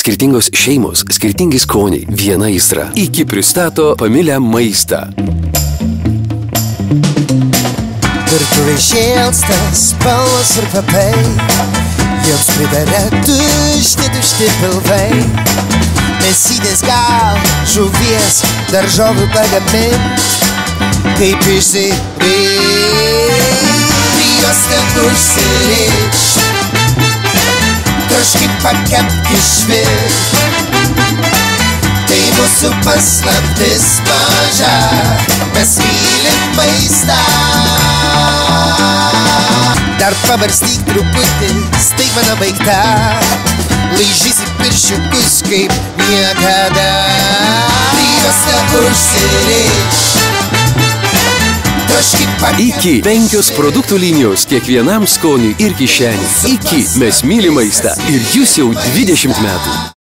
Skirtingos šeimos, skirtingi skoniai, viena aistra. Iki pristato pamilę maistą. Virtuvė šėlsta spalvos ir kvapai, joms pridarė tušti pilvai. Mėsytės gal, žuvies, daržovių pagamint, kaip išsijuostę užsiriš, troškį pakept išvirt. Tai mūsų paslaptis maža, mes mylim maistą. Dar pabarstyk truputį, staigmena baigta, laižysi pirščiukus kaip niekada. Prijuostę užsiriš, troškį pakept. Iki 5 produktų linijos kiekvienam skoniui ir kišeniai. Iki mes mylim maistą ir jūs jau 20 metų.